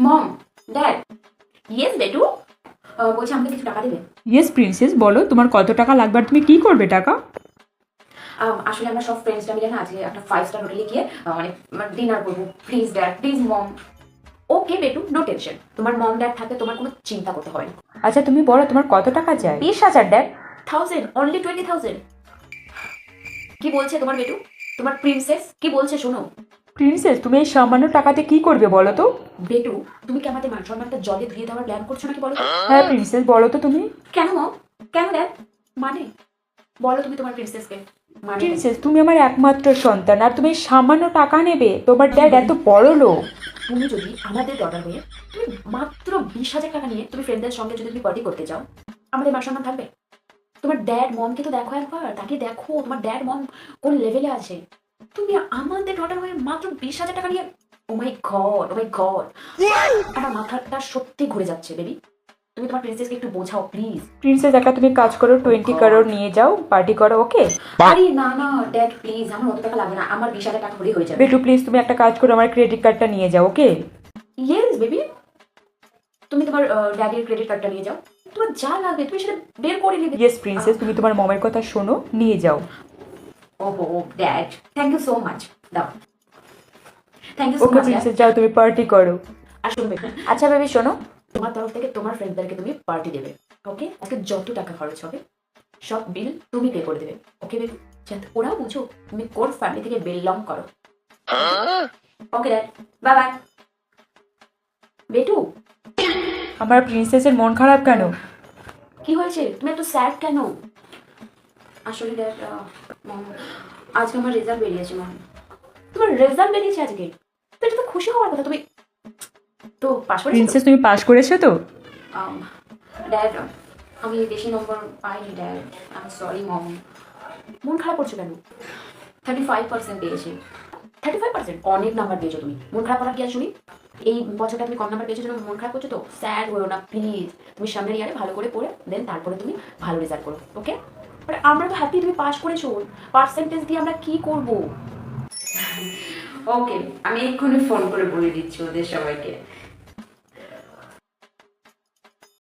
মম, dad, yes বেটু, বলছি আমাকে কিছু টাকা দেবে? ইয়েস প্রিন্সেস, বলো তোমার কত টাকা লাগবে আর তুমি কি করবে টাকা? আসলে আমরা সব ফ্রেন্ডসরা মিলে না আজকে একটা 5 স্টার হোটেলে গিয়ে মানে ডিনার করবো। প্লিজ ড্যাড, প্লিজ মম। ওকে বেটু, নো টেনশন, তোমার মম ড্যাড থাকে, তোমার কোনো চিন্তা করতে হবে না। আচ্ছা তুমি বলো তোমার কত টাকা চাই? 20,000 ড্যাড। 1000, অনলি 20,000। কি বলছে তোমার বেটু, তোমার প্রিন্সেস কি বলছে শোনো। প্রিন্সেস তুমি এই সামান্য টাকাতে কি করবে বলো তো? বেটু, তুমি কি আমাদের মান সম্মানটা জলে ধুয়ে দেওয়ার প্ল্যান করছো নাকি বলো তো? হ্যাঁ প্রিন্সেস, বলো তো তুমি। কেন মম, কেন ড্যাড? মানে বলো তুমি তোমার প্রিন্সেসকে, মানে প্রিন্সেস তুমি আমার একমাত্র সন্তান আর তুমি এই সামান্য টাকা নেবে? তোমার ড্যাড এত বড় লোক। তুমি যদি আমাদের ডটার হয়ে তুমি মাত্র 20,000 টাকা নিয়ে তুমি ফ্রেন্ডদের সঙ্গে যদি তুমি পার্টি করতে চাও, আমাদের মান সম্মান থাকবে? তোমার ড্যাড মমকে তো দেখো একবার, তাকে দেখো তোমার ড্যাড মম কোন লেভেলে আছে। তুমি আমাদের ডটার হয়ে মাত্র 20,000 টাকা নিয়ে, ও মাই গড, ও মাই গড, আমার মাথাটা সত্যি ঘুরে যাচ্ছে বেবি। তুমি তোমার প্রিন্সেসকে একটু বোঝাও প্লিজ। প্রিন্সেস একটা তুমি কাজ করো, 20 কারোর নিয়ে যাও, পার্টি করো, ওকে? আরে না না ড্যাড প্লিজ, আমার অত টাকা লাগবে না, আমার 20,000 টাকা হলেই হয়ে যাবে। বেটু প্লিজ তুমি একটা কাজ করো, আমার ক্রেডিট কার্ডটা নিয়ে যাও, ওকে? ইয়েস বেবি, তুমি তোমার ড্যাডির ক্রেডিট কার্ডটা নিয়ে যাও, তোমার যা লাগবে তুমি সেটা বের করে নেবে। ইয়েস প্রিন্সেস, তুমি তোমার মমের কথা শোনো, নিয়ে যাও। ওহো dad, thank you so much, দাও, thank you so okay much. Princess যাও তুমি পার্টি করো। আর শুনবে, আচ্ছা বেবি শোনো, তোমার তরফ থেকে তোমার ফ্রেন্ডদেরকে তুমি পার্টি দেবে, ওকে? আজকে যত টাকা খরচ হবে সব বিল তুমি পে করে দেবে, ওকে বেবি? যাতে ওরাও বুঝো তুমি কোন ফ্যামিলি থেকে বিলং করো। Okay dad, bye bye. বেটু, আমার প্রিন্সেসের মন খারাপ কেন? কি হয়েছে, তুমি একটু স্যাড কেন? আসলে ড্যাড আজকে আমার রেজাল্ট বেরিয়েছে ম্যাম। তোমার রেজাল্ট বেরিয়েছে আজকে? তো এটা তো খুশি হওয়ার কথা, তুমি তো পাশ করেছো তো? প্রিন্সেস তুমি পাস করেছো তো? ড্যাড আমি বেশি নম্বর পাইনি ড্যাড, আমি সরি মম। মন খারাপ করছো কেন? 35% পেয়েছি। 35%? অনেক নাম্বার পেয়েছো তুমি, মন খারাপ করার কি আর শুনি? এই বছরটা তুমি কম নাম্বার পেয়েছো জন্য মন খারাপ করছো তো? স্যাড হয়েও না প্লিজ, তুমি সামনের ইয়ারে ভালো করে পড়ে দেন তারপরে তুমি ভালো রেজাল্ট করো, ওকে? বাট আমরা তো হ্যাপি তুমি পাস করেছো, পার্সেন্টেজ দিয়ে আমরা কি করব? ওকে, আমি এক্ষুনি ফোন করে বলে দিচ্ছি ওদের সবাইকে।